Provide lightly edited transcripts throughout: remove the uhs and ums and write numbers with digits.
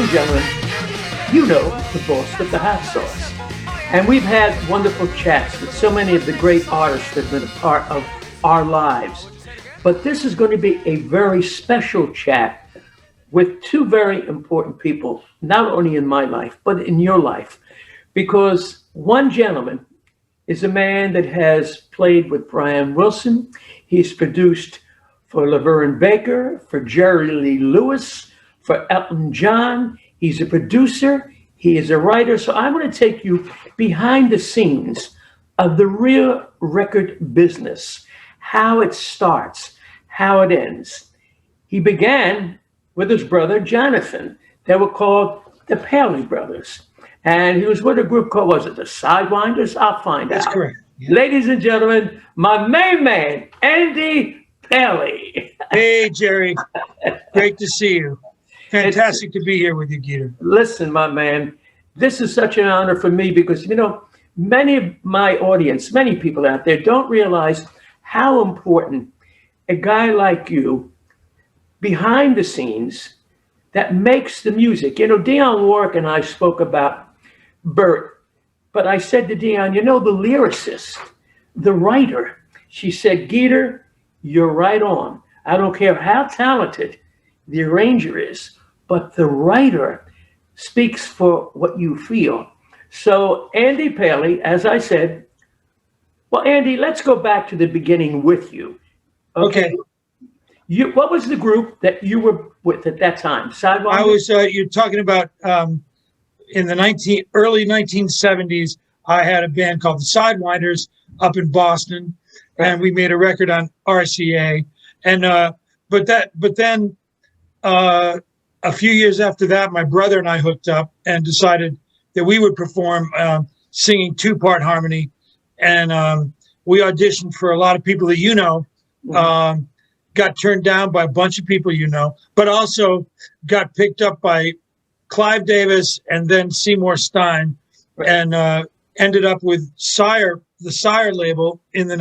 and gentlemen, you know the boss of the hot sauce. And we've had wonderful chats with so many of the great artists that have been a part of our lives. But this is going to be a very special chat with two very important people, not only in my life, but in your life. Because one gentleman is a man that has played with Brian Wilson. He's produced for Laverne Baker, for Jerry Lee Lewis, for Elton John. He's a producer. He is a writer. So I want to take you behind the scenes of the real record business, how it starts, how it ends. He began with his brother, Jonathan. They were called the Paley brothers. And he was with a group called, was it the Sidewinders? I'll find out. That's correct. Yeah. Ladies and gentlemen, my main man, Andy Paley. Hey, Jerry. Great to see you. Fantastic to be here with you, Geator. Listen, my man, this is such an honor for me because, many of my audience, many people out there don't realize how important a guy like you behind the scenes that makes the music. Dionne Warwick and I spoke about Bert, but I said to Dionne, the lyricist, the writer. She said, Geator, you're right on. I don't care how talented the arranger is, but the writer speaks for what you feel. So Andy Paley, as I said, well, Andy, let's go back to the beginning with you. Okay. What was the group that you were with at that time? Sidewinders? I was, you're talking about in the early 1970s, I had a band called the Sidewinders up in Boston, and we made a record on RCA. And but then a few years after that, my brother and I hooked up and decided that we would perform singing two-part harmony. And we auditioned for a lot of people that got turned down by a bunch of people but also got picked up by Clive Davis and then Seymour Stein, and ended up with the Sire label in the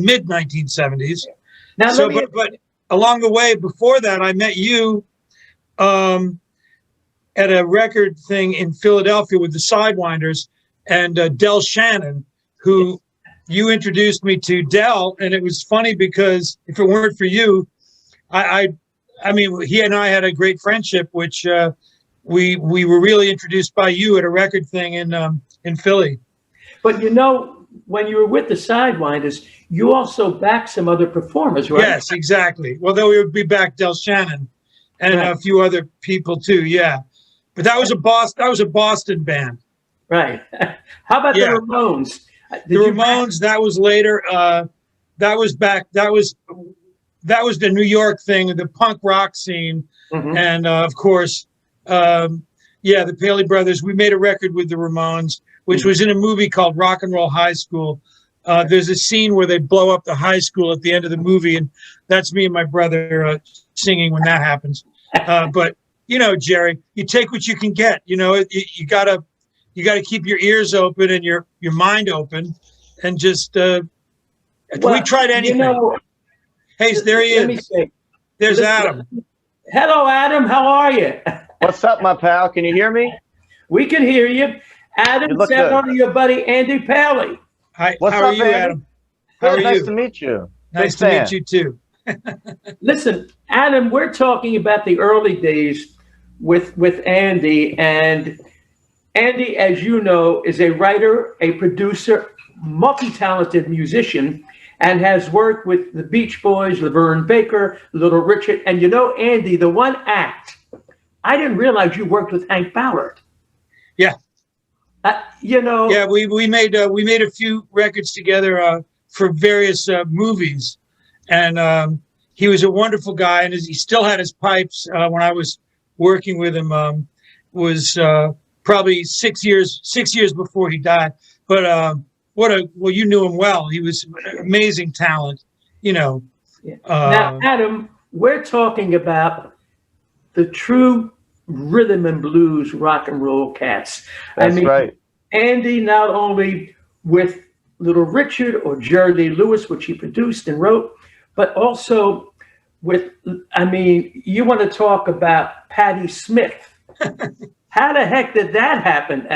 mid 1970s. Now, but along the way before that, I met you at a record thing in Philadelphia with the Sidewinders and Del Shannon, who you introduced me to Del. And it was funny because if it weren't for you, I mean, he and I had a great friendship, which we were really introduced by you at a record thing in Philly. But when you were with the Sidewinders, you also backed some other performers, right? Yes, exactly. Well, then we would be back Del Shannon and a few other people too. Yeah, but that was a Boston band. Right. How about the Ramones? The Ramones, that was later. That was the New York thing, the punk rock scene, and of course, the Paley brothers. We made a record with the Ramones, which was in a movie called Rock and Roll High School. There's a scene where they blow up the high school at the end of the movie, and that's me and my brother singing when that happens. But Jerry, you take what you can get. You gotta keep your ears open and your mind open, and just we tried anything. Hey, there he is. There's Adam. Hello, Adam. How are you? What's up, my pal? Can you hear me? We can hear you. Adam said on to your buddy Andy Paley. Hi. What's How up, are you, Andy? Adam? How are nice you? to meet you. Nice to meet you too. Listen, Adam, we're talking about the early days with Andy, and Andy, as you know, is a writer, a producer, multi-talented musician, and has worked with the Beach Boys, Laverne Baker, Little Richard, and Andy, the one act, I didn't realize you worked with Hank Ballard. Yeah. Yeah, we made a few records together for various movies, and he was a wonderful guy, and he still had his pipes when I was working with him. Was probably 6 years before he died, but you knew him well. He was an amazing talent, Yeah. Now, Adam, we're talking about the true rhythm and blues rock and roll cats. That's right. Andy, not only with Little Richard or Jerry Lee Lewis, which he produced and wrote, but also with, you want to talk about Patti Smith. How the heck did that happen,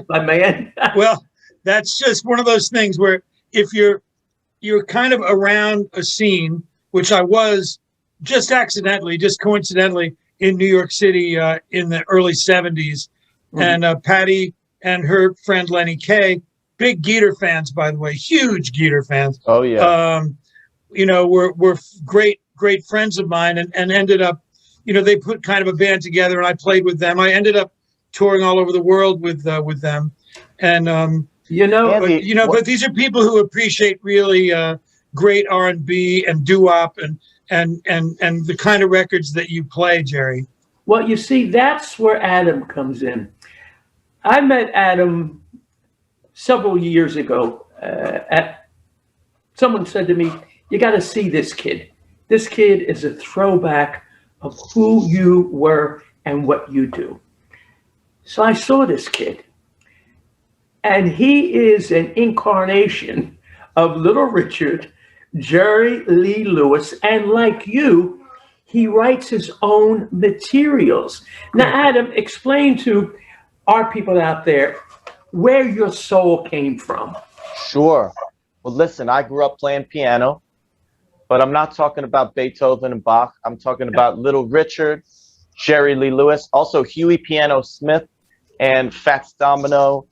my man? Well, that's just one of those things where if you're kind of around a scene, which I was just accidentally, just coincidentally in New York City in the early 70s. And Patty and her friend Lenny Kay, big Geator fans, by the way, huge Geator fans. Oh, yeah. Were great friends of mine and ended up, they put kind of a band together and I played with them. I ended up touring all over the world with them. And, Andy, but these are people who appreciate really great R&B and doo-wop and the kind of records that you play, Jerry. Well, you see, that's where Adam comes in. I met Adam several years ago. Someone said to me, "You got to see this kid. This kid is a throwback of who you were and what you do." So I saw this kid, and he is an incarnation of Little Richard, Jerry Lee Lewis, and like you, he writes his own materials. Now, Adam, explain to our people out there where your soul came from. Sure. Well, listen, I grew up playing piano, but I'm not talking about Beethoven and Bach. I'm talking about Little Richard, Jerry Lee Lewis, also Huey Piano Smith and Fats Domino,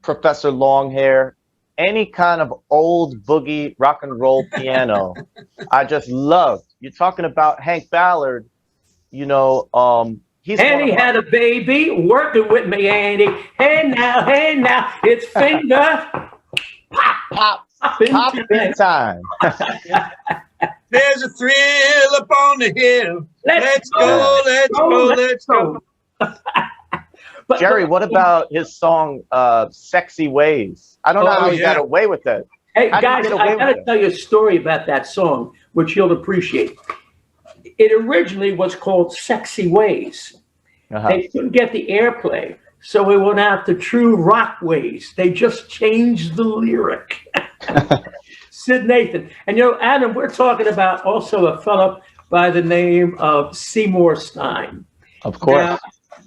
Professor Longhair, any kind of old boogie rock and roll piano. I just loved. You're talking about Hank Ballard, Andy had a baby working with me, Andy. Hey now, it's finger pop in time. There's a thrill up on the hill. Let's go. But, Jerry, what about his song Sexy Ways? I don't know how he got away with that. Hey, guys, I got to tell you a story about that song, which you'll appreciate. It originally was called Sexy Ways. They couldn't get the airplay, so we went out to True Rock Ways. They just changed the lyric. Sid Nathan. And, Adam, we're talking about also a fellow by the name of Seymour Stein. Of course. Now,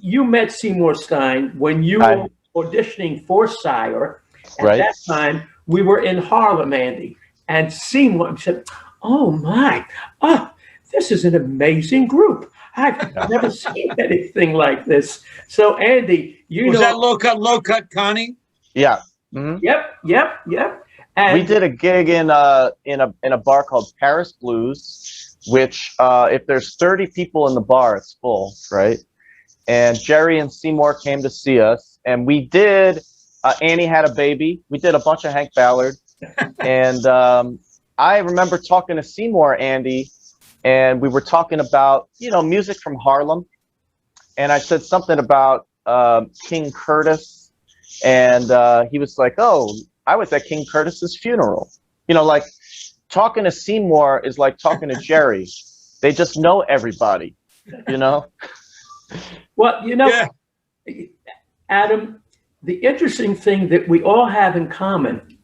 you met Seymour Stein when you were auditioning for Sire. At that time, we were in Harlem, Andy. And Seymour said, "Oh, this is an amazing group. I've never seen anything like this." So, Andy, was that low cut, Connie? Yeah. Mm-hmm. Yep. And we did a gig in a bar called Paris Blues, which if there's 30 people in the bar, it's full, right? And Jerry and Seymour came to see us, and we did Annie Had a Baby. We did a bunch of Hank Ballard, and I remember talking to Seymour, Andy, and we were talking about music from Harlem, and I said something about King Curtis, and he was like, "Oh, I was at King Curtis's funeral." Like talking to Seymour is like talking to Jerry. They just know everybody, Well, Adam, the interesting thing that we all have in common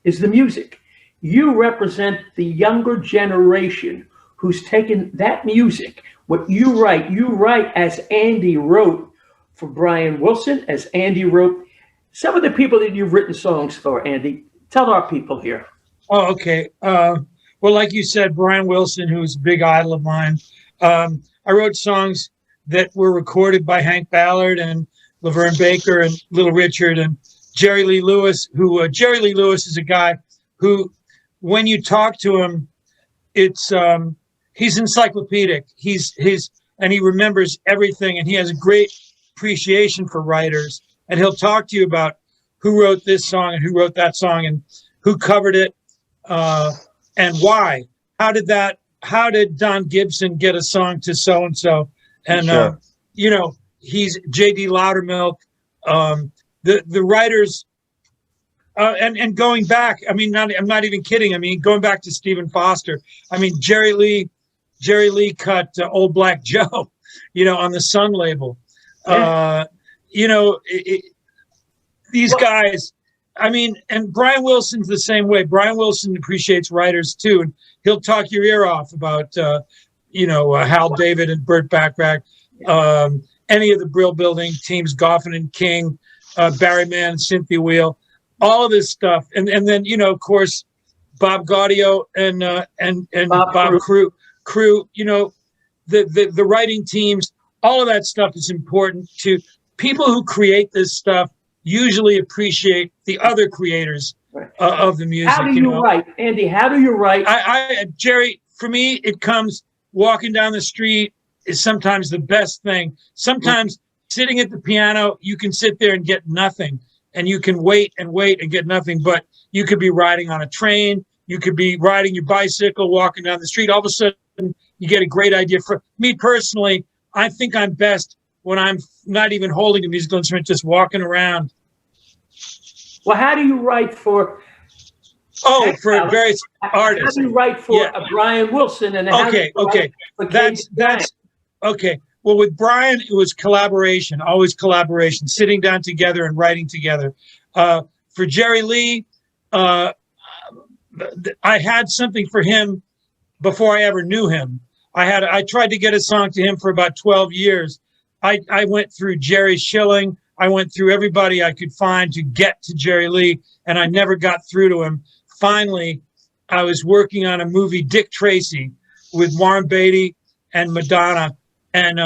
is the music. You represent the younger generation who's taken that music, what you write as Andy wrote for Brian Wilson, as Andy wrote some of the people that you've written songs for, Andy. Tell our people here. Oh, okay. Well, like you said, Brian Wilson, who's a big idol of mine. I wrote songs that were recorded by Hank Ballard and Laverne Baker and Little Richard and Jerry Lee Lewis, who Jerry Lee Lewis is a guy who, when you talk to him, it's he's encyclopedic. And he remembers everything, and he has a great appreciation for writers. And he'll talk to you about who wrote this song and who wrote that song and who covered it and why. How did Don Gibson get a song to so and so? And sure. He's J.D. Loudermilk. The writers. And going back, I'm not even kidding. Going back to Stephen Foster. Jerry Lee cut Old Black Joe, on the Sun label. Yeah. These guys. And Brian Wilson's the same way. Brian Wilson appreciates writers too, and he'll talk your ear off about, Hal David and Burt Bacharach. any of the Brill Building teams, Goffin and King, Barry Mann, Cynthia Wheel, all of this stuff, and then of course Bob Gaudio and Bob Crew. The writing teams, all of that stuff is important to people who create this stuff. Usually appreciate the other creators of the music. How do you write, Andy? How do you write? Jerry, for me, it comes walking down the street is sometimes the best thing. Sometimes sitting at the piano, you can sit there and get nothing, and you can wait and get nothing. But you could be riding on a train, you could be riding your bicycle, walking down the street. All of a sudden, you get a great idea. For me personally, I think I'm best when I'm not even holding a musical instrument, just walking around. Well, how do you write for? For various artists. How do you write for Brian Wilson? And okay. That's okay. Well, with Brian, it was collaboration, always collaboration, sitting down together and writing together. For Jerry Lee, I had something for him before I ever knew him. I tried to get a song to him for about 12 years. I went through Jerry Schilling. I went through everybody I could find to get to Jerry Lee, and I never got through to him. Finally, I was working on a movie, Dick Tracy, with Warren Beatty and Madonna. And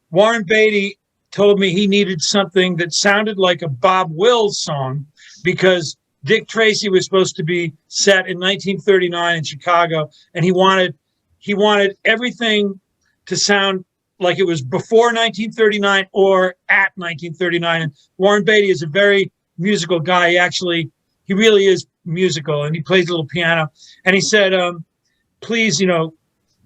Warren Beatty told me he needed something that sounded like a Bob Wills song, because Dick Tracy was supposed to be set in 1939 in Chicago, and he wanted everything to sound like it was before 1939 or at 1939. And Warren Beatty is a very musical guy. He really is musical, and he plays a little piano. And he said, please,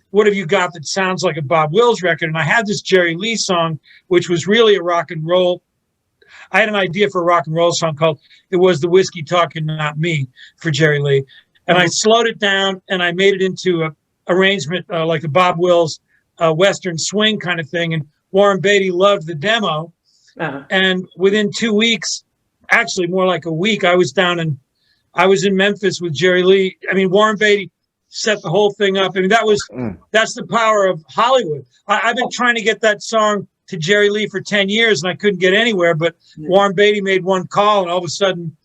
what have you got that sounds like a Bob Wills record? And I had this Jerry Lee song, which was really a rock and roll. I had an idea for a rock and roll song called It Was the Whiskey Talking, Not Me, for Jerry Lee. And I slowed it down, and I made it into a arrangement like a Bob Wills Western swing kind of thing. And Warren Beatty loved the demo. And within 2 weeks, actually more like a week, I was in Memphis with Jerry Lee. I mean, Warren Beatty set the whole thing up. I mean, that's the power of Hollywood. I've been trying to get that song to Jerry Lee for 10 years, and I couldn't get anywhere. But Warren Beatty made one call, and all of a sudden,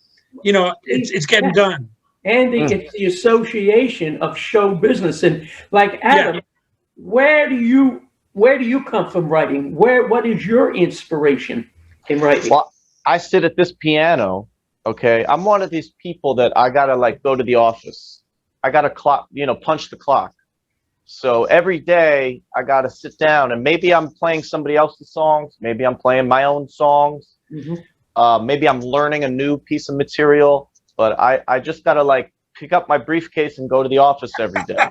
it's getting done. Andy, it's the association of show business, and like Adam, where do you come from writing? What is your inspiration in writing? Well, I sit at this piano. Okay, I'm one of these people that I gotta go to the office. I gotta punch the clock. So every day I gotta sit down, and maybe I'm playing somebody else's songs. Maybe I'm playing my own songs. Maybe I'm learning a new piece of material. But I just gotta pick up my briefcase and go to the office every day.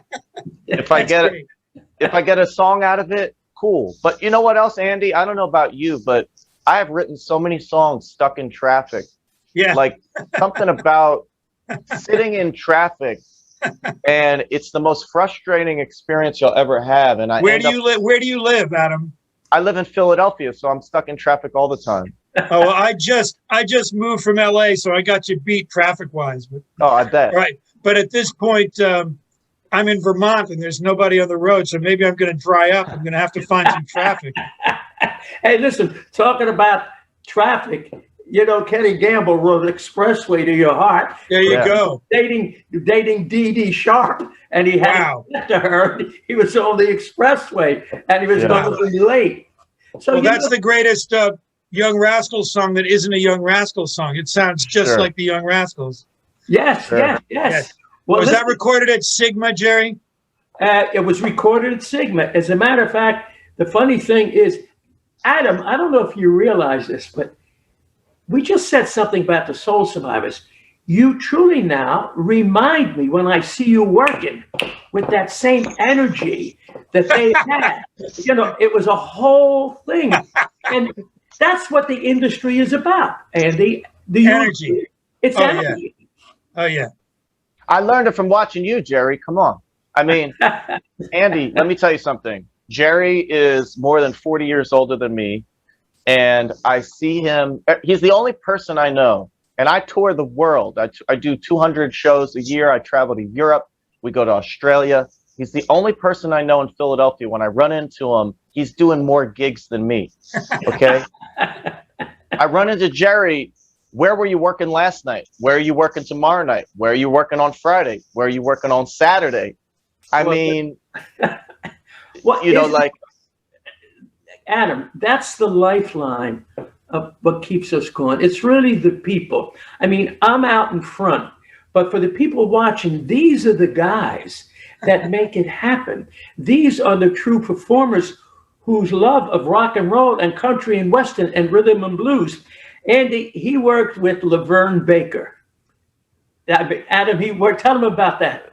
If I get a song out of it, cool. But you know what else, Andy? I don't know about you, but I have written so many songs stuck in traffic. Yeah. Like something about sitting in traffic, and it's the most frustrating experience you'll ever have. And Where do you live, Adam? I live in Philadelphia, so I'm stuck in traffic all the time. Oh, well, I just moved from LA, so I got you beat traffic-wise. Oh, I bet. Right. But at this point, I'm in Vermont, and there's nobody on the road, so maybe I'm going to dry up. I'm going to have to find some traffic. Hey, listen, talking about traffic, Kenny Gamble wrote Expressway to Your Heart. There you go. Dating Dee Dee Sharp, and he had to get to her. He was on the expressway, and he was going to be late. So that's the greatest Young Rascals song that isn't a Young Rascals song. It sounds just like the Young Rascals. Yes. Well, was that recorded at Sigma, Jerry? It was recorded at Sigma. As a matter of fact, the funny thing is, Adam, I don't know if you realize this, but we just said something about the Soul Survivors. You truly now remind me when I see you working with that same energy that they had. It was a whole thing. And that's what the industry is about, Andy. The energy. It's energy. Oh, yeah. I learned it from watching you, Jerry. Come on. I mean, Andy, let me tell you something. Jerry is more than 40 years older than me, and I see him. He's the only person I know, and I tour the world. I do 200 shows a year. I travel to Europe. We go to Australia. He's the only person I know in Philadelphia. When I run into him, he's doing more gigs than me. Okay. I run into Jerry. Where were you working last night? Where are you working tomorrow night? Where are you working on Friday? Where are you working on Saturday? I mean, like, Adam, that's the lifeline of what keeps us going. It's really the people. I mean, I'm out in front, but for the people watching, these are the guys that make it happen. These are the true performers whose love of rock and roll and country and western and rhythm and blues. Andy, he worked with Laverne Baker. Adam, tell him about that,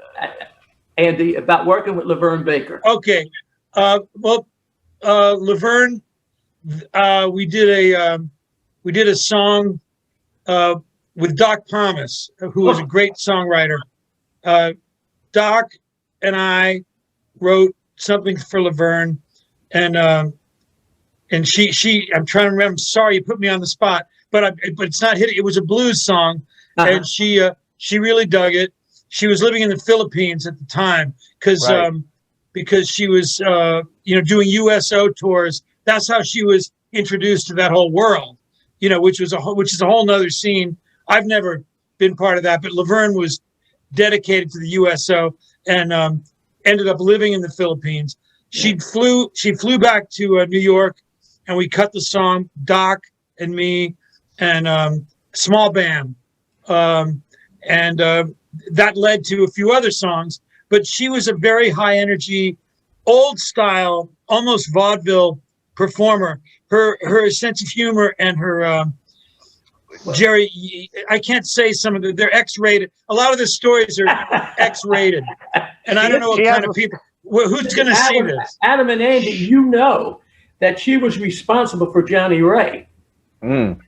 Andy, about working with Laverne Baker. Okay. Laverne, we did a song with Doc Thomas, who was a great songwriter. Doc and I wrote something for Laverne, and she I'm trying to remember. I'm sorry, you put me on the spot, but it's not hitting. It was a blues song, and she really dug it. She was living in the Philippines at the time because she was doing USO tours. That's how she was introduced to that whole world, which is a whole nother scene. I've never been part of that, but Laverne was dedicated to the USO and ended up living in the Philippines. She flew back to New York, and we cut the song, Doc and me and small band, and that led to a few other songs. But she was a very high energy, old style, almost vaudeville performer. Her sense of humor and her Jerry, I can't say some of they're X-rated. A lot of the stories are X-rated, and I don't know what kind of people. Who's going to see this? Adam and Andy, that she was responsible for Johnny Ray.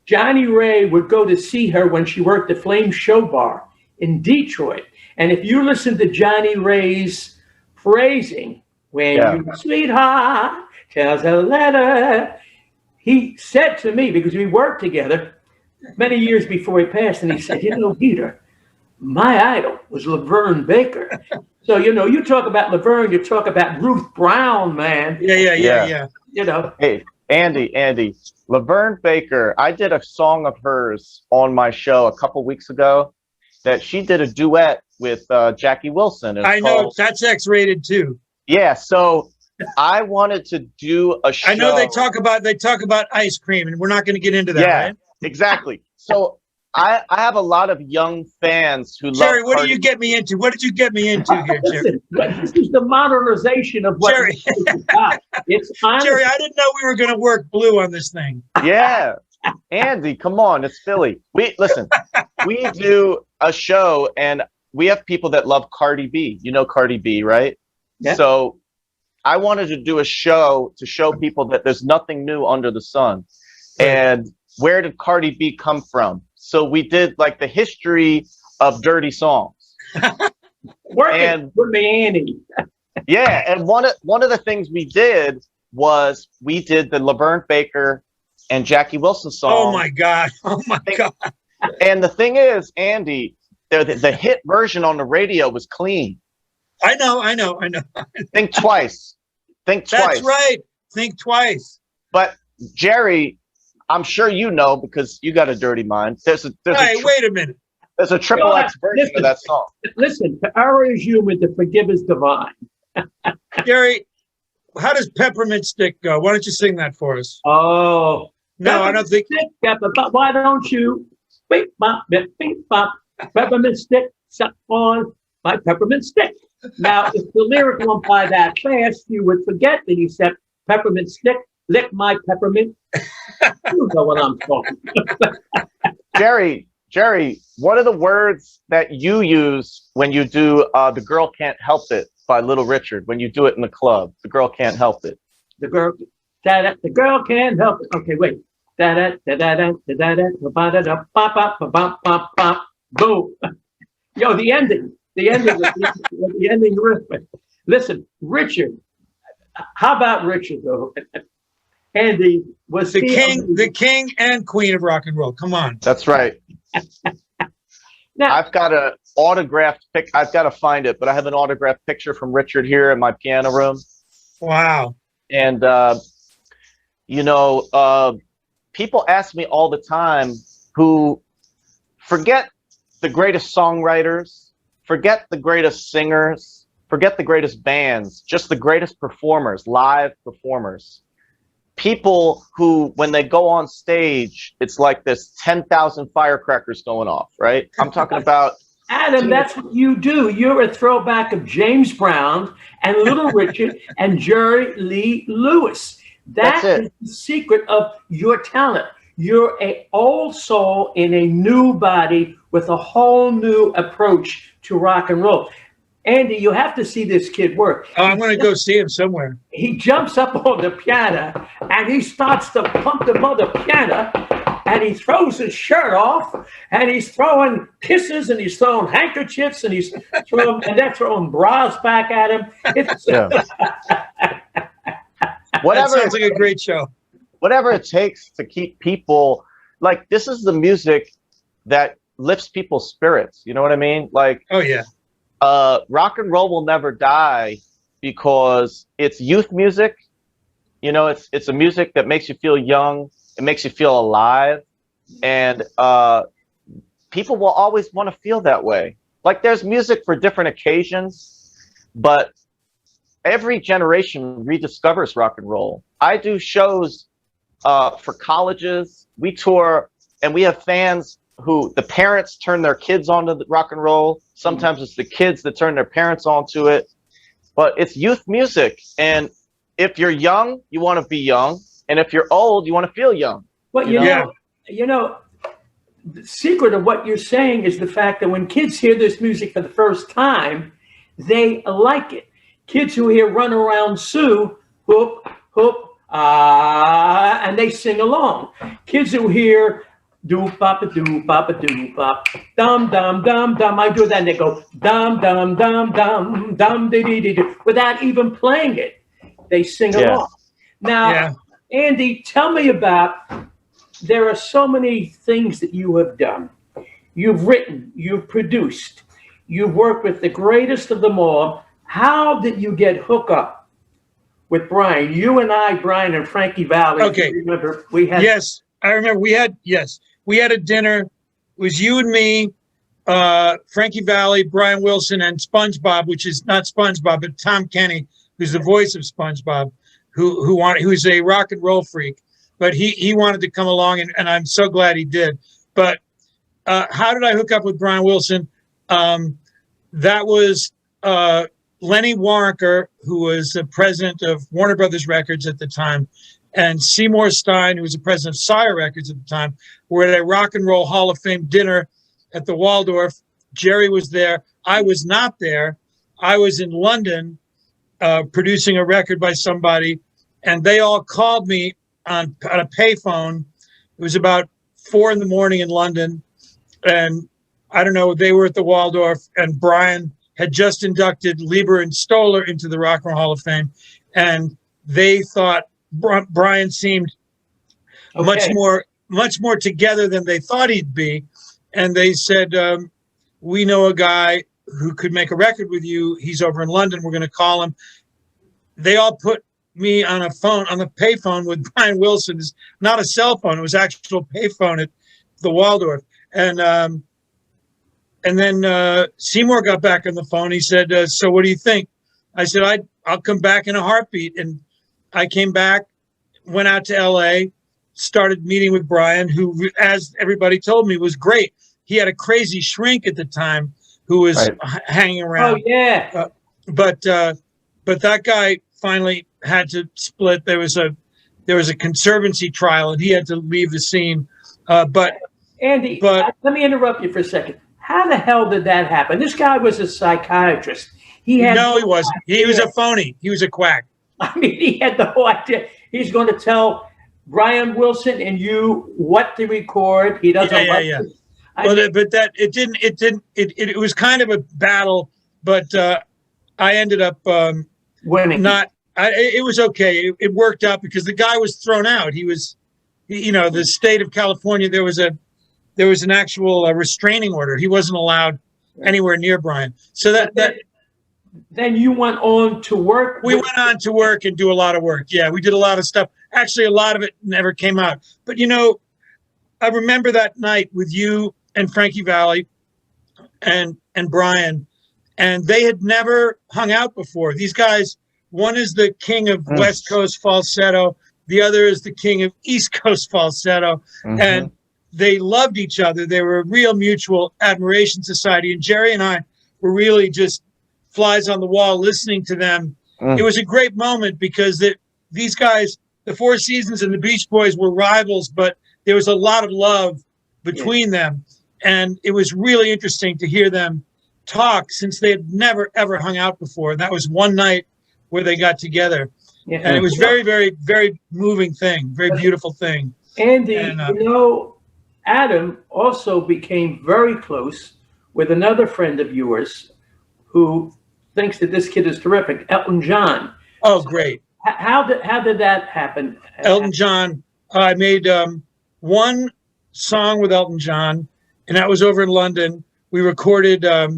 Johnny Ray would go to see her when she worked at Flame Show Bar in Detroit. And if you listen to Johnny Ray's phrasing, when your sweetheart tells a letter, he said to me, because we worked together many years before he passed, and he said, Geator, my idol was Laverne Baker. So, you talk about Laverne, you talk about Ruth Brown, man. Yeah. Hey, Andy, Laverne Baker, I did a song of hers on my show a couple weeks ago that she did a duet with Jackie Wilson. I know, that's X-rated too. Yeah, so I wanted to do a show. I know they talk about ice cream, and we're not going to get into that, right? Exactly. So I have a lot of young fans who Jerry, love what did you get me into? What did you get me into here, Jerry? This is the modernization of what Jerry. It's honest. Jerry, I didn't know we were going to work blue on this thing. Yeah. Andy, come on, it's Philly. We do a show, and we have people that love Cardi B. You know Cardi B, right? Yeah. So I wanted to do a show to show people that there's nothing new under the sun. And where did Cardi B come from? So we did like the history of dirty songs. Working with me, Andy. Yeah, and one of the things we did was we did the Laverne Baker and Jackie Wilson song. Oh my God! And the thing is, Andy, the hit version on the radio was clean. I know. Think twice. That's right. Think twice. But Jerry, I'm sure you know because you got a dirty mind. Wait a minute. There's a triple X version of that song. Listen, to err is human, to forgive is divine. Jerry, how does Peppermint Stick go? Why don't you sing that for us? Oh. No, I don't think. Why don't you? Beep, bop, beep, bop. Peppermint Stick, suck on my peppermint stick. Now, if the lyric went by that fast, you would forget that he said, Peppermint Stick, lick my peppermint. You know what I'm talking about. Jerry, what are the words that you use when you do The Girl Can't Help It by Little Richard, when you do it in the club? The Girl Can't Help It. The girl can't help it. Okay, wait. Boom. Yo, the ending riff. Listen, Richard. How about Richard though? Andy was the king and queen of rock and roll. Come on. That's right. Now, I've got an autographed I've got to find it, but I have an autographed picture from Richard here in my piano room. Wow. And you know, people ask me all the time who forget the greatest songwriters, forget the greatest singers, forget the greatest bands, just the greatest performers, live performers. People who, when they go on stage, it's like this 10,000 firecrackers going off, right? I'm talking about. Adam, that's what you do. You're a throwback of James Brown and Little Richard and Jerry Lee Lewis. That's That it. is the secret of your talent. You're an old soul in a new body with a whole new approach to rock and roll. Andy, you have to see this kid work. Oh, I'm going to go see him somewhere. He jumps up on the piano and he starts to pump the mother piano, and he throws his shirt off, and he's throwing kisses, and he's throwing handkerchiefs, and they're throwing bras back at him. Yeah. That sounds like a great show. Whatever it takes to keep people, like, this is the music that lifts people's spirits. You know what I mean? Like, oh yeah, rock and roll will never die because it's youth music. You know, it's a music that makes you feel young. It makes you feel alive, and people will always want to feel that way. Like, there's music for different occasions, but every generation rediscovers rock and roll. I do shows for colleges. We tour, and we have fans who the parents turn their kids onto the rock and roll. Sometimes it's the kids that turn their parents onto it, but it's youth music. And if you're young, you want to be young. And if you're old, you want to feel young. Well, you know, the secret of what you're saying is the fact that when kids hear this music for the first time, they like it. Kids who hear Run Around Sue, whoop, whoop, and they sing along. Kids who hear doop bop a doop bop a doop bop, dum dum dum dum. I do that, and they go dum dum dum dum dum dee dee dee, without even playing it. They sing along. Now, Andy, tell me about. There are so many things that you have done. You've written, you've produced, you've worked with the greatest of them all. How did you get hooked up with Brian? You and I, Brian and Frankie Valli. Okay. Remember we had. Yes, I remember. We had a dinner. It was you and me, Frankie Valli, Brian Wilson, and SpongeBob, which is not SpongeBob, but Tom Kenny, who's the voice of SpongeBob, who's a rock and roll freak. But he wanted to come along, and I'm so glad he did. But how did I hook up with Brian Wilson? That was Lenny Waronker, who was the president of Warner Brothers Records at the time, and Seymour Stein, who was the president of Sire Records at the time, were at a Rock and Roll Hall of Fame dinner at the Waldorf. Jerry was there. I was not there. I was in London producing a record by somebody, and they all called me on a payphone. It was about 4 a.m. in London, and I don't know, they were at the Waldorf, and Brian had just inducted Lieber and Stoller into the Rock and Roll Hall of Fame, and they thought Brian seemed much more together than they thought he'd be, and they said, we know a guy who could make a record with you. He's over in London. We're going to call him. They all put me on a payphone with Brian Wilson. It's not a cell phone. It was actual payphone at the Waldorf. And then Seymour got back on the phone. He said, so what do you think? I said, I'll come back in a heartbeat. And I came back, went out to LA, started meeting with Brian, who, as everybody told me, was great. He had a crazy shrink at the time who was hanging around. Oh yeah. But that guy finally had to split. There was a conservancy trial, and he had to leave the scene. Andy, let me interrupt you for a second. How the hell did that happen? This guy was a psychiatrist. He wasn't. He was a phony. He was a quack. I mean, he had the whole idea. He's going to tell Brian Wilson and you what to record. He doesn't. It was kind of a battle, but I ended up winning. It was okay. It worked out because the guy was thrown out. He was, the state of California, there was an actual restraining order. He wasn't allowed anywhere near Brian. So then you went on to work. We went on to work and do a lot of work. Yeah, we did a lot of stuff. Actually, a lot of it never came out. But I remember that night with you and Frankie Valli and Brian, and they had never hung out before. These guys, one is the king of West Coast falsetto, the other is the king of East Coast falsetto, and they loved each other. They were a real mutual admiration society, and Jerry and I were really just flies on the wall listening to them. It was a great moment because these guys, the Four Seasons and the Beach Boys, were rivals, but there was a lot of love between them. And it was really interesting to hear them talk since they had never, ever hung out before. That was one night where they got together. Yeah. And it was very, very, very moving thing, very beautiful thing. Andy, Adam also became very close with another friend of yours who thinks that this kid is terrific, Elton John. Oh, great. How did that happen? Elton John, I made one song with Elton John, and that was over in London. We recorded a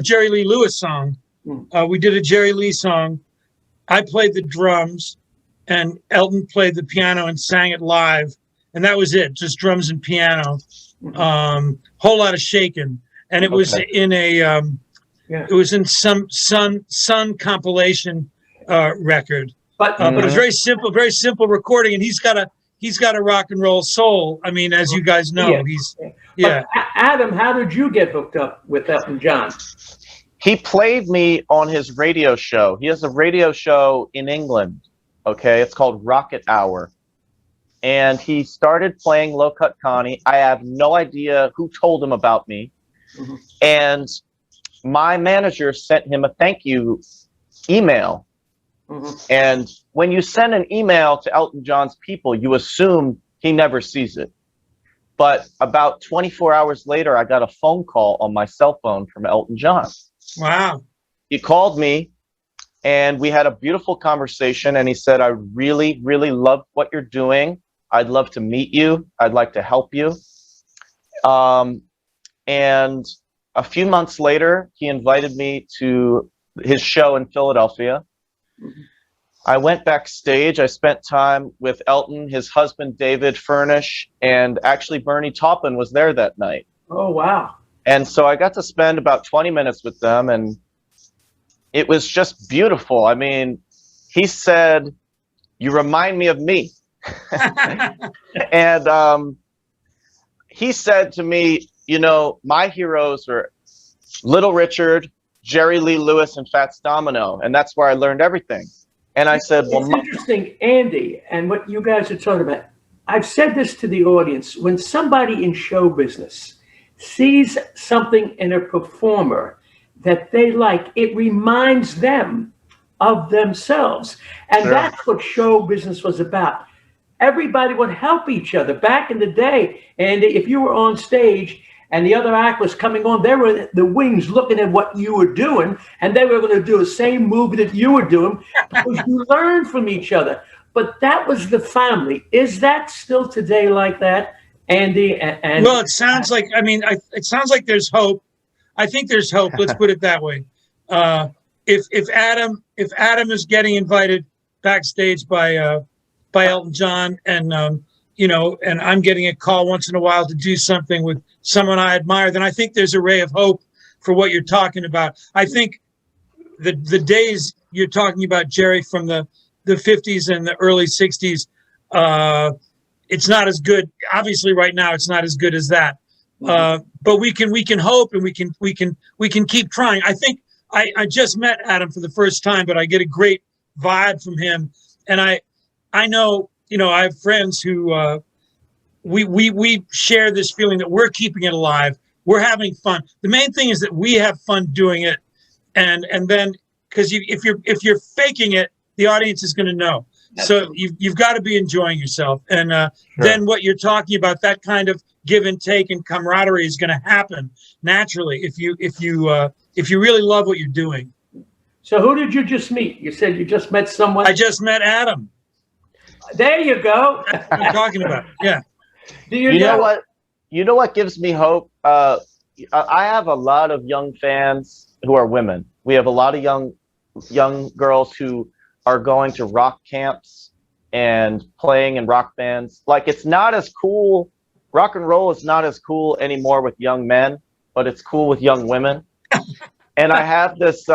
Jerry Lee Lewis song. We did a Jerry Lee song. I played the drums, and Elton played the piano and sang it live. And that was it, just drums and piano. Whole lot of shaking. And it was in a, it was in some Sun compilation record. But it was very simple recording. And he's got a rock and roll soul. I mean, as you guys know, But Adam, how did you get hooked up with Elton John? He played me on his radio show. He has a radio show in England. Okay, it's called Rocket Hour. And he started playing Low Cut Connie. I have no idea who told him about me. And my manager sent him a thank you email. And when you send an email to Elton John's people, you assume he never sees it. But about 24 hours later, I got a phone call on my cell phone from Elton John. Wow. He called me and we had a beautiful conversation. And he said, I really, really love what you're doing. I'd love to meet you. I'd like to help you. And a few months later, he invited me to his show in Philadelphia. I went backstage. I spent time with Elton, his husband, David Furnish, and actually Bernie Taupin was there that night. Oh, wow. And so I got to spend about 20 minutes with them, and it was just beautiful. I mean, he said, you remind me of me. And he said to me, my heroes are Little Richard, Jerry Lee Lewis, and Fats Domino, and that's where I learned everything. And I said, well, it's interesting, Andy, and what you guys are talking about. I've said this to the audience. When somebody in show business sees something in a performer that they like, it reminds them of themselves. And that's what show business was about. Everybody would help each other. Back in the day, and if you were on stage and the other act was coming on, they were the wings looking at what you were doing, and they were going to do the same move that you were doing because you learned from each other. But that was the family. Is that still today like that, Andy? Well, it sounds like, it sounds like there's hope. I think there's hope. Let's put it that way. If Adam is getting invited backstage by Elton John, and and I'm getting a call once in a while to do something with someone I admire, then I think there's a ray of hope for what you're talking about. I think the days you're talking about, Jerry, from the 50s and the early 60s, it's not as good. Obviously, right now, it's not as good as that. But we can hope, and we can keep trying. I think I just met Adam for the first time, but I get a great vibe from him, and I know, I have friends who we share this feeling that we're keeping it alive. We're having fun. The main thing is that we have fun doing it, and then because if you're faking it, the audience is going to know. So you've got to be enjoying yourself, and then what you're talking about, that kind of give and take and camaraderie, is going to happen naturally if you really love what you're doing. So who did you just meet? You said you just met someone. I just met Adam. There you go. That's what I'm talking about. Yeah. You know what? You know what gives me hope? I have a lot of young fans who are women. We have a lot of young girls who are going to rock camps and playing in rock bands. Like, it's not as cool. Rock and roll is not as cool anymore with young men, but it's cool with young women. And I have this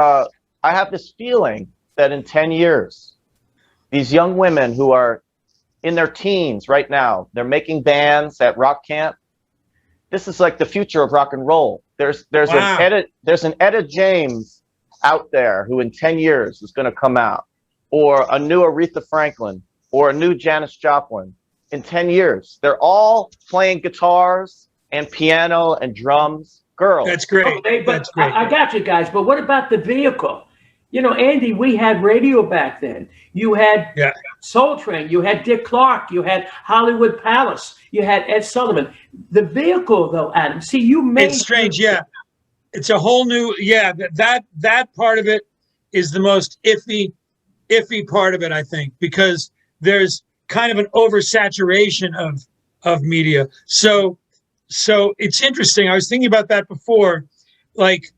feeling that in 10 years, these young women who are in their teens right now, they're making bands at rock camp. This is like the future of rock and roll. There's Wow. an Etta James out there who in 10 years is going to come out, or a new Aretha Franklin, or a new Janis Joplin. In 10 years, they're all playing guitars and piano and drums. Girls. That's great. Okay, but That's great. I got you guys. But what about the vehicle? You know, Andy, we had radio back then. You had Yeah. Soul Train. You had Dick Clark. You had Hollywood Palace. You had Ed Sullivan. The vehicle, though, Adam. See, you made It's strange. Yeah. It's a whole new, yeah, that part of it is the most iffy part of it, I think, because there's kind of an oversaturation of media. So it's interesting. I was thinking about that before, like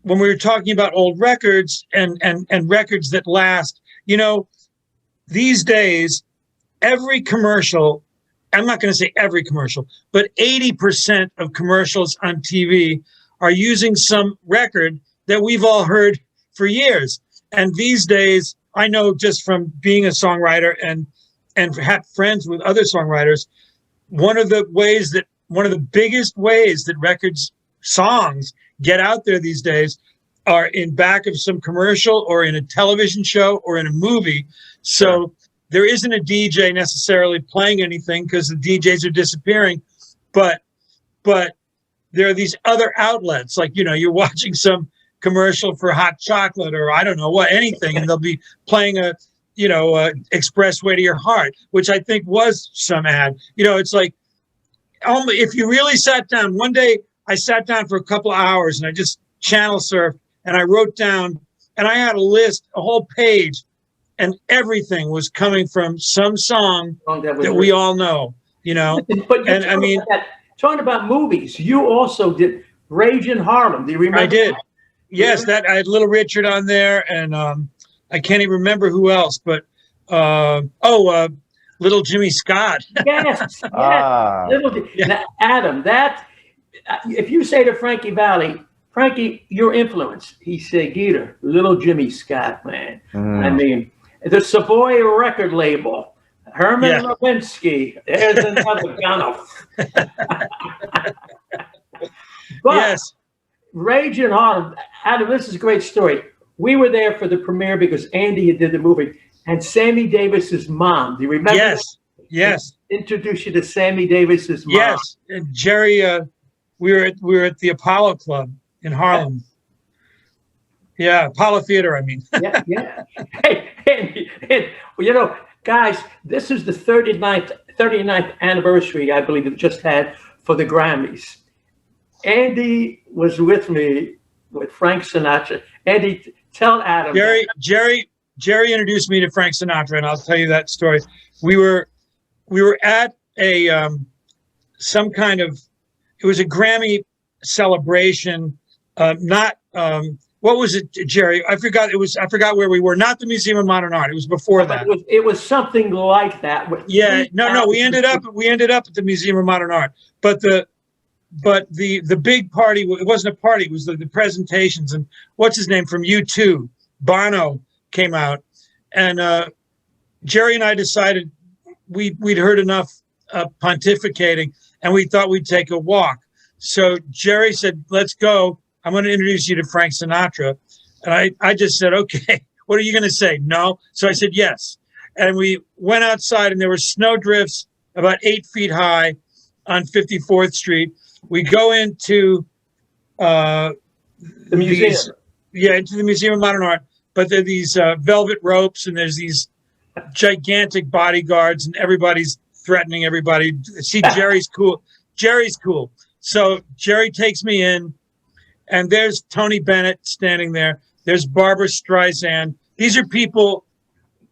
when we were talking about old records and records that last, you know, these days, every commercial, I'm not going to say every commercial, but 80% of commercials on TV are using some record that we've all heard for years. And these days, I know just from being a songwriter and have friends with other songwriters, one of the biggest ways that records songs get out there these days are in back of some commercial or in a television show or in a movie. So there isn't a DJ necessarily playing anything because the DJs are disappearing, but there are these other outlets, like, you know, you're watching some commercial for hot chocolate or I don't know what, anything, and they'll be playing a, you know, Expressway to Your Heart, which I think was some ad. You know, it's like, if you really sat down, one day I sat down for a couple of hours and I just channel surfed and I wrote down, and I had a list, a whole page, and everything was coming from some song that we all know, you know. But and I mean, talking about movies, you also did Rage in Harlem. Do you remember? I did. that? Yes, that I had Little Richard on there, and I can't even remember who else, but Little Jimmy Scott. Yes. Ah. Now, Adam, that if you say to Frankie Valli, Frankie, your influence, he said, Geator, Little Jimmy Scott, man. I mean, the Savoy record label, Herman Lewinsky. There's another gunner. But Yes. Rage in Harlem, Adam, this is a great story. We were there for the premiere because Andy did the movie, and Sammy Davis's mom. Do you remember? Yes. that? Yes. Introduce you to Sammy Davis's mom. Yes. And Jerry, we were at the Apollo Club in Harlem. Yeah, Apollo Theater, I mean. Yeah. Hey, and, you know, guys, this is the 39th anniversary, I believe, it just had for the Grammys. Andy was with me with Frank Sinatra. Andy, tell Adam. Jerry introduced me to Frank Sinatra, and I'll tell you that story. We were at a some kind of, it was a Grammy celebration. What was it, Jerry? I forgot where we were. Not the Museum of Modern Art. It was before that. It was something like that. Yeah, no. We ended up at the Museum of Modern Art. But the big party, it wasn't a party. It was the presentations. And what's his name from U2, Bono, came out, and Jerry and I decided we'd heard enough pontificating, and we thought we'd take a walk. So Jerry said, "Let's go. I'm going to introduce you to Frank Sinatra." And I just said, "Okay, what are you going to say? No?" So I said, "Yes." And we went outside, and there were snow drifts about 8 feet high on 54th Street. We go into The museum. into the Museum of Modern Art, but there are these velvet ropes, and there's these gigantic bodyguards, and everybody's threatening everybody. See, Jerry's cool. Jerry's cool. So Jerry takes me in, and there's Tony Bennett standing there. There's Barbara Streisand. These are people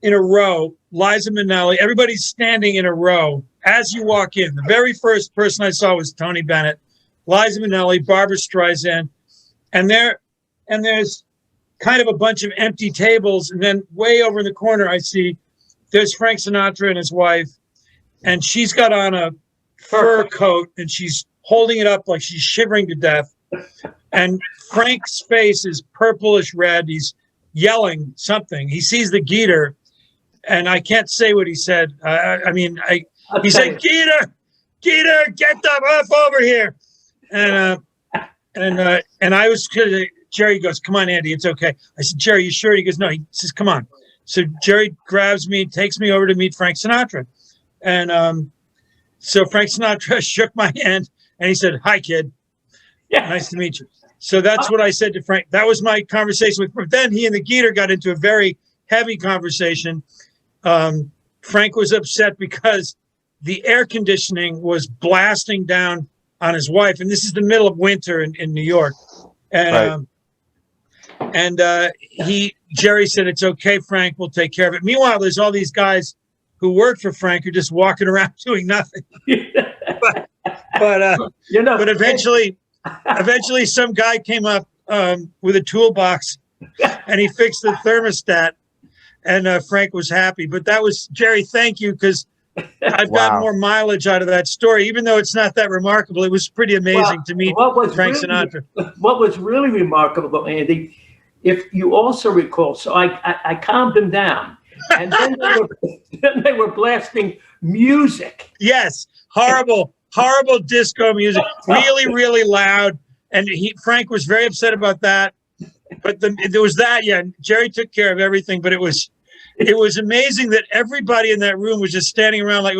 in a row. Liza Minnelli. Everybody's standing in a row as you walk in. The very first person I saw was Tony Bennett, Liza Minnelli, Barbara Streisand, and and there's kind of a bunch of empty tables. And then way over in the corner, I see there's Frank Sinatra and his wife, and she's got on a fur coat and she's holding it up like she's shivering to death. And Frank's face is purplish red. He's yelling something. He sees the Geator, and I can't say what he said. He said, "Geator, Geator, get the F over here." And I was, Jerry goes, "Come on, Andy, it's okay." I said, "Jerry, you sure?" He goes, "No." He says, "Come on." So Jerry grabs me, takes me over to meet Frank Sinatra. And so Frank Sinatra shook my hand and he said, "Hi, kid. Yeah, nice to meet you." So that's what I said to Frank. That was my conversation with him. Then he and the Geator got into a very heavy conversation. Frank was upset because the air conditioning was blasting down on his wife. And this is the middle of winter in New York. And, Jerry said, "It's okay, Frank, we'll take care of it." Meanwhile, there's all these guys who work for Frank who are just walking around doing nothing. But eventually some guy came up with a toolbox and he fixed the thermostat, and Frank was happy. But that was, Jerry, thank you, because I've gotten more mileage out of that story, even though it's not that remarkable. It was pretty amazing to meet Frank Sinatra. What was really remarkable, Andy, if you also recall, so I calmed him down, and then they were blasting music. Yes, horrible disco music, really, really loud. And Frank was very upset about that. But there was that, yeah. Jerry took care of everything, but it was amazing that everybody in that room was just standing around like it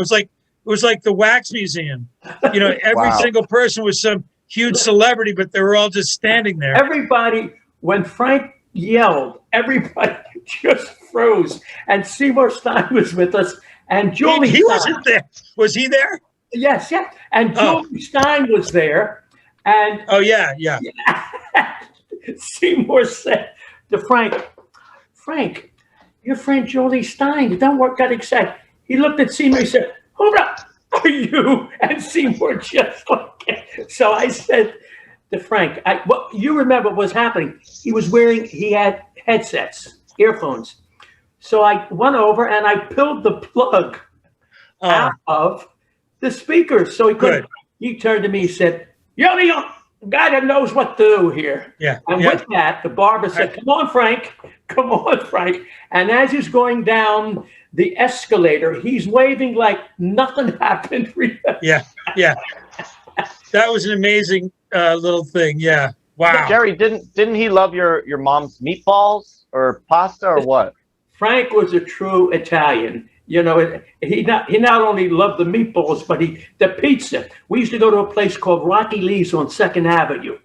was like the Wax Museum. You know, every single person was some huge celebrity, but they were all just standing there. Everybody, when Frank yelled, everybody just froze. And Seymour Stein was with us, and Julie He wasn't there. Was he there? Yes, yeah. And Julie Stein was there. And yeah. Seymour said to Frank, your friend Jolie Stein, don't got excited. He looked at Seymour and said, "Hold up, are you?" And Seymour just like it. So I said to Frank, what you remember what was happening. He had headsets, earphones. So I went over and I pulled the plug out of the speaker. So he couldn't. He turned to me and said, "You're the guy that knows what to do here." Yeah. And with that, the barber said, "Come on, Frank. Come on, Frank." And as he's going down the escalator, he's waving like nothing happened. Yeah. That was an amazing little thing. Yeah. Wow. Jerry, didn't he love your mom's meatballs or pasta or what? Frank was a true Italian. You know, he not only loved the meatballs, but the pizza. We used to go to a place called Rocky Lee's on 2nd Avenue.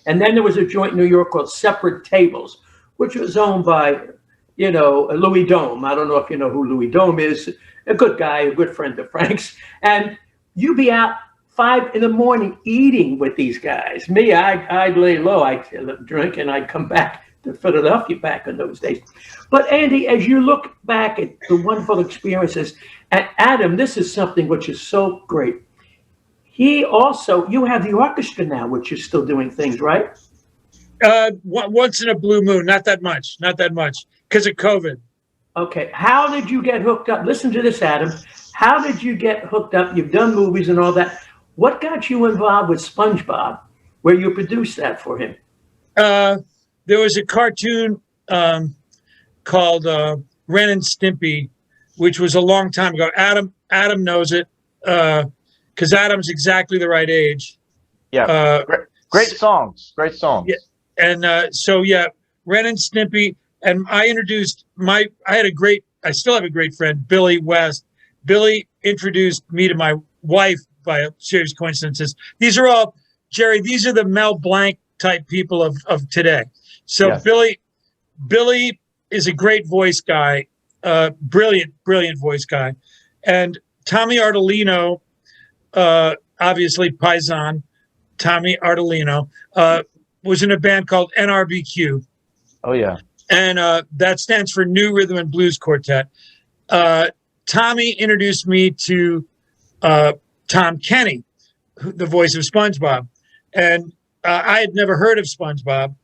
And then there was a joint in New York called Separate Tables, which was owned by, Louis Dome. I don't know if you know who Louis Dome is. A good guy, a good friend of Frank's. And you'd be out 5 a.m. eating with these guys. Me, I'd lay low. I'd drink and I'd come back to Philadelphia back in those days. But Andy, as you look back at the wonderful experiences, and Adam, this is something which is so great. You have the orchestra now, which is still doing things, right? Once in a blue moon, not that much, because of COVID. Okay, how did you get hooked up? Listen to this, Adam. How did you get hooked up? You've done movies and all that. What got you involved with SpongeBob, where you produced that for him? There was a cartoon called Ren and Stimpy, which was a long time ago. Adam knows it because Adam's exactly the right age. Yeah, great songs. Yeah, and Ren and Stimpy. And I introduced I still have a great friend, Billy West. Billy introduced me to my wife by a series of coincidences. These are all, Jerry, these are the Mel Blanc type people of today. So yeah. Billy is a great voice guy, brilliant voice guy. And Tommy Artolino, obviously Paisan, Tommy Artolino, was in a band called NRBQ. Oh, yeah. And that stands for New Rhythm and Blues Quartet. Tommy introduced me to Tom Kenny, the voice of SpongeBob. And I had never heard of SpongeBob,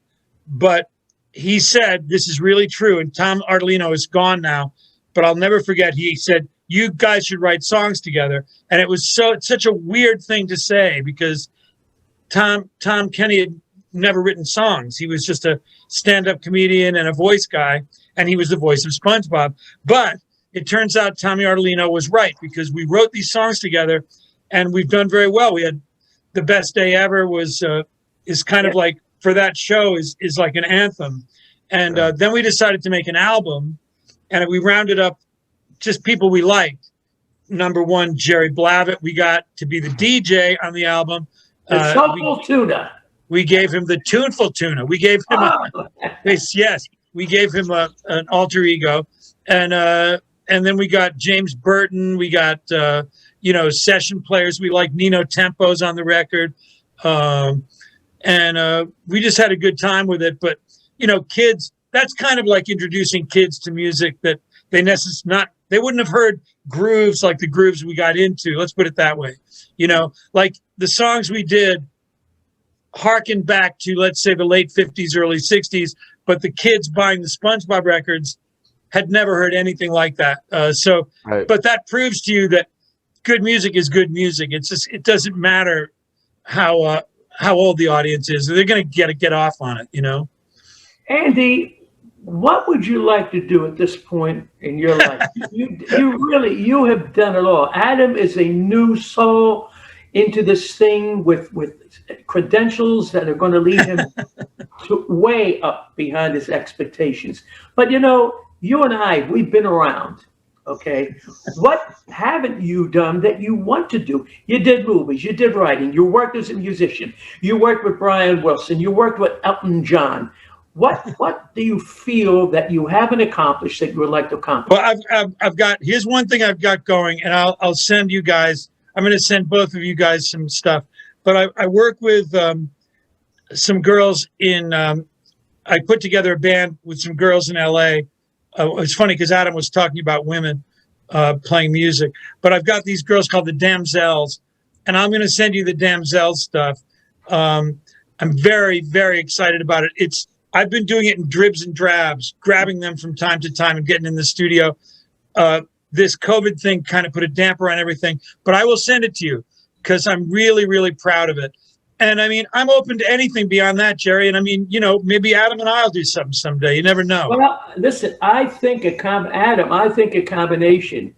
but he said, this is really true, and Tom Artolino is gone now, but I'll never forget, he said, you guys should write songs together. And it was such a weird thing to say, because Tom Kenny had never written songs. He was just a stand-up comedian and a voice guy, and he was the voice of SpongeBob. But it turns out Tommy Artolino was right, because we wrote these songs together, and we've done very well. We had The Best Day Ever is kind of like, for that show, is like an anthem. And then we decided to make an album, and we rounded up just people we liked. Number one, Jerry Blavat. We got to be the DJ on the album. The Soulful Tuna. We gave him the Tuneful Tuna. We gave him we gave him an alter ego, and then we got James Burton. We got session players. We like Nino Tempo's on the record, and we just had a good time with it. But kids, that's kind of like introducing kids to music that they wouldn't have heard grooves like the grooves we got into. Let's put it that way. Like the songs we did harken back to, let's say, the late 50s, early 60s, but the kids buying the SpongeBob records had never heard anything like that. Right. But that proves to you that good music is good music. It's just, it doesn't matter how old the audience is. They're going to get off on it, Andy, what would you like to do at this point in your life? you have done it all. Adam is a new soul into this thing with credentials that are going to lead him to way up behind his expectations. But you and I, we've been around. Okay, what haven't you done that you want to do? You did movies, you did writing, you worked as a musician, you worked with Brian Wilson, you worked with Elton John. What do you feel that you haven't accomplished that you would like to accomplish? Well, here's one thing I've got going, and I'll send you guys. I'm going to send both of you guys some stuff. But I work with some girls I put together a band with some girls in LA. It's funny because Adam was talking about women playing music, but I've got these girls called the Damsels, and I'm going to send you the Damsels stuff. I'm very, very excited about it. I've been doing it in dribs and drabs, grabbing them from time to time and getting in the studio. This COVID thing kind of put a damper on everything, but I will send it to you because I'm really, really proud of it. And I mean, I'm open to anything beyond that, Jerry. And I mean, maybe Adam and I'll do something someday. You never know. Well, listen, I think a combination,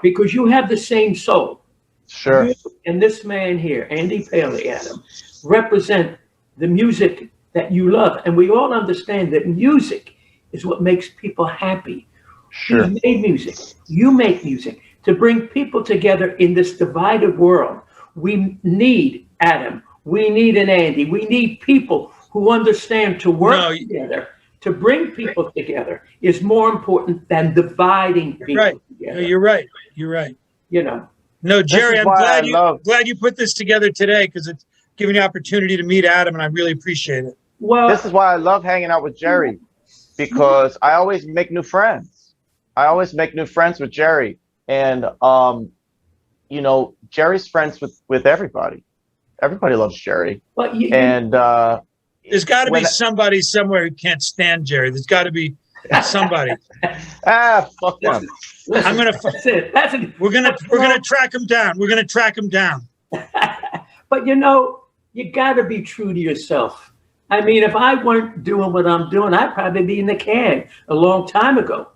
because you have the same soul. Sure. You and this man here, Andy Paley, Adam, represent the music that you love. And we all understand that music is what makes people happy. Sure. He made music. You make music to bring people together in this divided world. We need Adam. We need an Andy. We need people who understand to work together. To bring people together is more important than dividing people together. You're right. You're right. No, Jerry, I'm glad you put this together today because it's giving the opportunity to meet Adam, and I really appreciate it. Well, this is why I love hanging out with Jerry, because I always make new friends. I always make new friends with Jerry, and Jerry's friends with everybody. Everybody loves Jerry. Well, there's got to be somebody somewhere who can't stand Jerry. There's got to be somebody. Fuck them. Listen, we're gonna track him down. We're gonna track him down. But you got to be true to yourself. I mean, if I weren't doing what I'm doing, I'd probably be in the can a long time ago.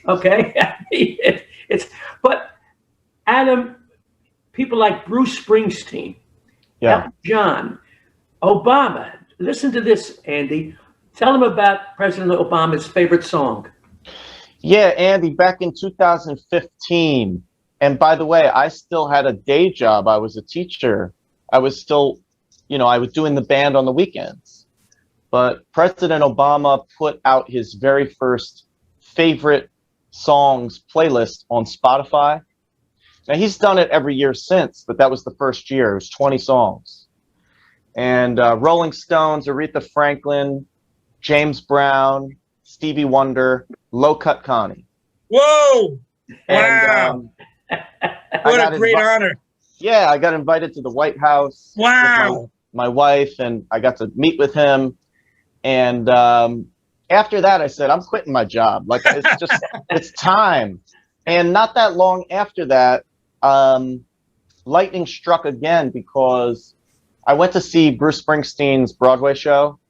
Okay, but Adam, people like Bruce Springsteen, Elton John, Obama. Listen to this, Andy. Tell them about President Obama's favorite song. Yeah, Andy, back in 2015, and by the way, I still had a day job. I was a teacher. I was still, I was doing the band on the weekends. But President Obama put out his very first favorite songs playlist on Spotify. Now, he's done it every year since, but that was the first year. It was 20 songs. And Rolling Stones, Aretha Franklin, James Brown, Stevie Wonder, Low Cut Connie. Whoa! And, wow! What a great honor. Yeah, I got invited to the White House. Wow! With my wife, and I got to meet with him. And after that, I said, I'm quitting my job. Like, it's time. And not that long after that, lightning struck again because I went to see Bruce Springsteen's Broadway show.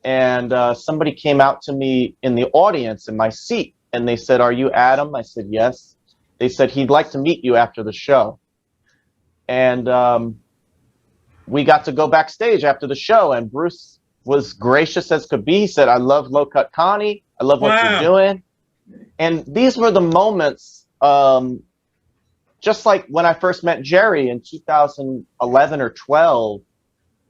And somebody came out to me in the audience in my seat, and they said, "Are you Adam?" I said, "Yes." They said, "He'd like to meet you after the show." And we got to go backstage after the show, and Bruce was gracious as could be. He said, "I love Low Cut Connie. I love what you're doing." And these were the moments, just like when I first met Jerry in 2011 or 12,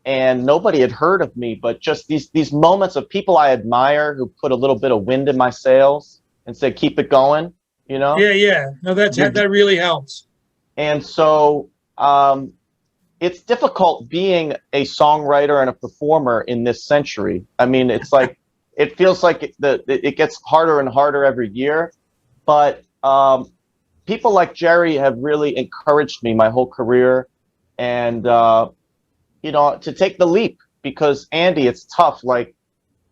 and nobody had heard of me, but just these moments of people I admire who put a little bit of wind in my sails and said, "Keep it going," you know? Yeah. No, that really helps. And so it's difficult being a songwriter and a performer in this century. I mean, it's like, it feels like it gets harder and harder every year. But people like Jerry have really encouraged me my whole career. And, to take the leap, because Andy, it's tough. Like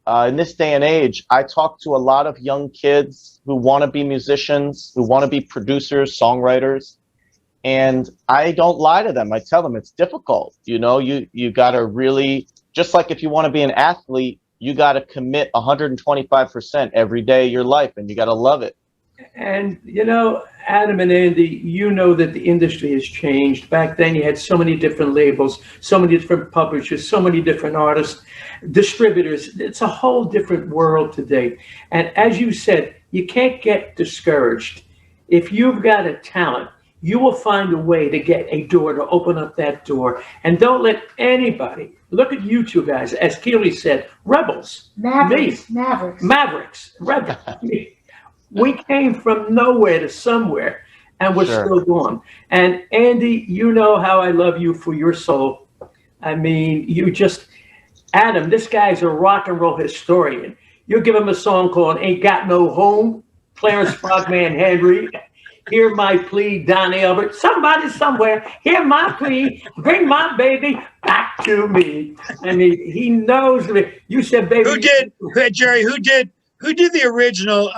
in this day and age, I talk to a lot of young kids who want to be musicians, who want to be producers, songwriters, and I don't lie to them. I tell them it's difficult. You got to really, just like if you want to be an athlete, you got to commit 125% every day of your life, and you got to love it. And, Adam and Andy, that the industry has changed. Back then, you had so many different labels, so many different publishers, so many different artists, distributors. It's a whole different world today. And as you said, you can't get discouraged. If you've got a talent, you will find a way to get a door, to open up that door. And don't let anybody, look at you two guys, as Keely said, rebels. Mavericks, rebels. We came from nowhere to somewhere, and we're still going. And Andy, you know how I love you for your soul. I mean, Adam, this guy's a rock and roll historian. You give him a song called Ain't Got No Home, Clarence Frogman Henry, Hear My Plea, Don Albert, somebody somewhere, hear my plea, bring my baby back to me. I mean, he knows me. You said, baby. Jerry, who did the original,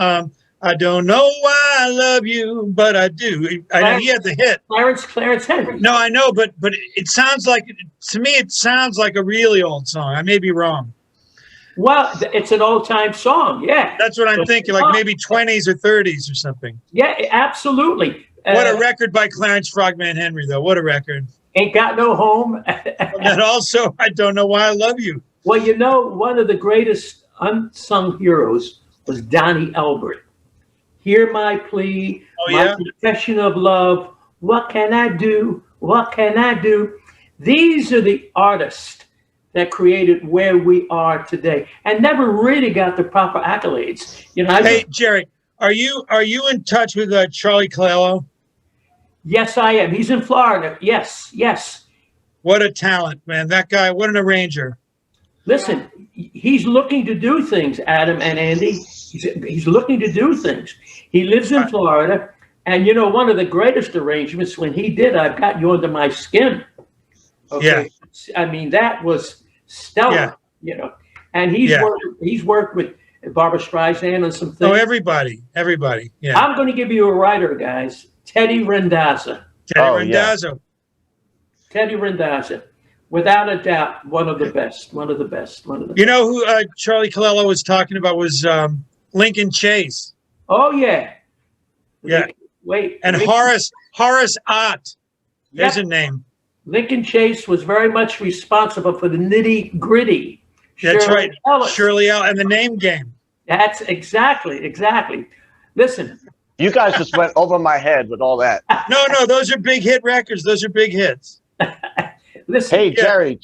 I don't know why I love you, but I do. I know he had the hit. Clarence Henry. No, I know, but it sounds like, to me, it sounds like a really old song. I may be wrong. Well, it's an old-time song, yeah. That's what I'm thinking, like maybe 20s or 30s or something. Yeah, absolutely. What a record by Clarence Frogman Henry, though. What a record. Ain't Got No Home. And also, I don't know why I love you. Well, one of the greatest unsung heroes was Donnie Elbert. Hear my plea, my confession of love. What can I do? What can I do? These are the artists that created where we are today, and never really got the proper accolades. Hey, Jerry, are you in touch with Charlie Calello? Yes, I am. He's in Florida. Yes. What a talent, man! That guy, what an arranger. Listen, he's looking to do things, Adam and Andy. He's looking to do things. He lives in Florida, and one of the greatest arrangements when he did "I've Got You Under My Skin." Okay? Yeah. I mean, that was stellar. And he's worked with Barbra Streisand and some things. Oh, everybody. Yeah. I'm going to give you a writer, guys. Teddy Randazzo. Teddy Randazzo. Without a doubt, one of the best. You know who Charlie Calello was talking about was Lincoln Chase. Oh, yeah. Wait. And Horace Ott. There's a name. Lincoln Chase was very much responsible for the nitty gritty. That's right. Shirley Ellis and the name game. That's exactly. Listen. You guys just went over my head with all that. No, those are big hit records. Those are big hits. Listen. Hey, Jerry.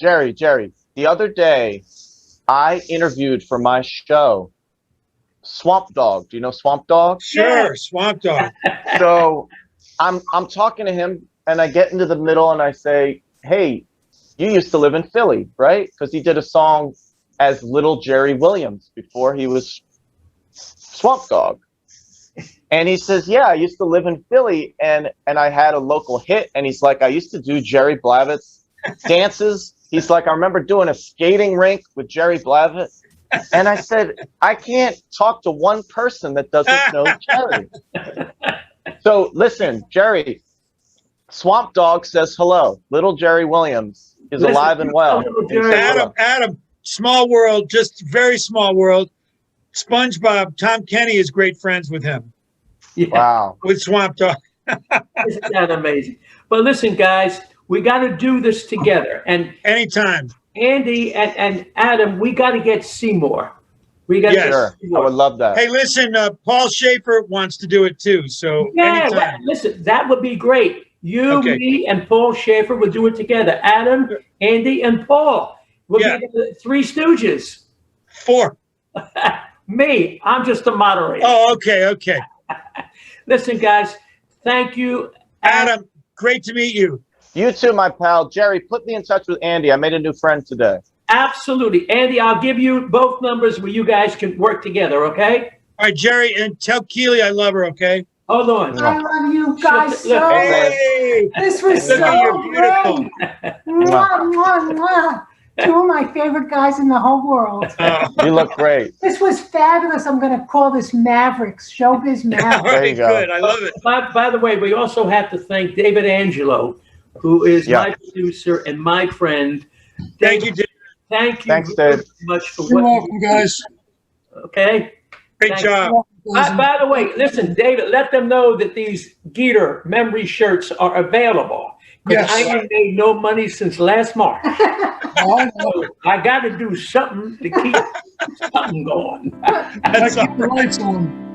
The other day, I interviewed for my show Swamp Dogg. Do you know Swamp Dogg? Sure, Swamp Dogg. So I'm talking to him, and I get into the middle, and I say, "Hey, you used to live in Philly, right?" Because he did a song as Little Jerry Williams before he was Swamp Dogg. And he says, "Yeah, I used to live in Philly, and I had a local hit." And he's like, "I used to do Jerry Blavat's dances He's like, I remember doing a skating rink with Jerry Blavat. And I said, I can't talk to one person that doesn't know Jerry. So listen, Jerry, Swamp Dog says hello. Little Jerry Williams is alive and well. Adam, small world, just very small world. SpongeBob, Tom Kenny is great friends with him. Yeah. Wow. With Swamp Dog. Isn't that amazing? But listen, guys, we got to do this together. And anytime. Andy and Adam, we got to get Seymour. We got Sure. I would love that. Hey, listen, Paul Schaefer wants to do it too. So anytime. Listen, that would be great. You, me, and Paul Schaefer will do it together. Adam, Andy, and Paul. We'll be the Three Stooges. 4. Me, I'm just a moderator. Oh, okay. Listen, guys, thank you. Adam, great to meet you. You too, my pal. Jerry, put me in touch with Andy. I made a new friend today. Absolutely. Andy, I'll give you both numbers where you guys can work together, okay? All right, Jerry, and tell Keely I love her, okay? Hold on. I love you guys so much. Hey, This was so great. Mwah, mwah, mwah. 2 of my favorite guys in the whole world. You look great. This was fabulous. I'm going to call this Mavericks, Showbiz Mavericks. There you go. Good. I love it. By the way, we also have to thank David Angelo, who is my producer and my friend. Thank you, Dave. Thank you Thanks, very Dave. much for You're what welcome, guys. Okay. Great job. By the way, listen, David, let them know that these Geator memory shirts are available. Because I ain't made no money since last March. So I got to do something to keep something going. That's Keep the lights on.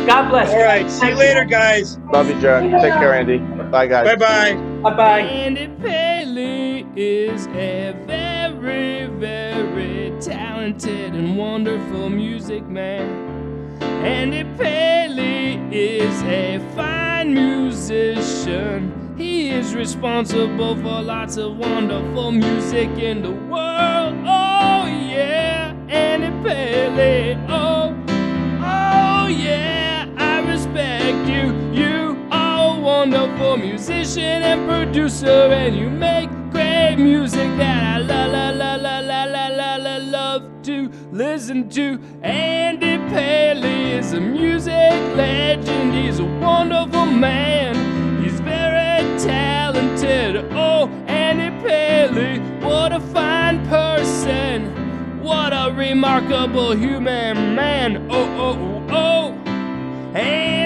God bless you. All right. See you later, guys. Love you, Jerry. Take care, Andy. Bye, guys. Bye-bye. Bye-bye. Andy Paley is a very, very talented and wonderful music man. Andy Paley is a fine musician. He is responsible for lots of wonderful music in the world. Oh yeah, Andy Paley. Oh yeah, I respect you. You are a wonderful musician and producer, and you make great music that I love to listen to. Andy Paley is a music legend. He's a wonderful man. He's very talented. Oh, Andy Paley, what a fine person. What a remarkable human man. Oh. And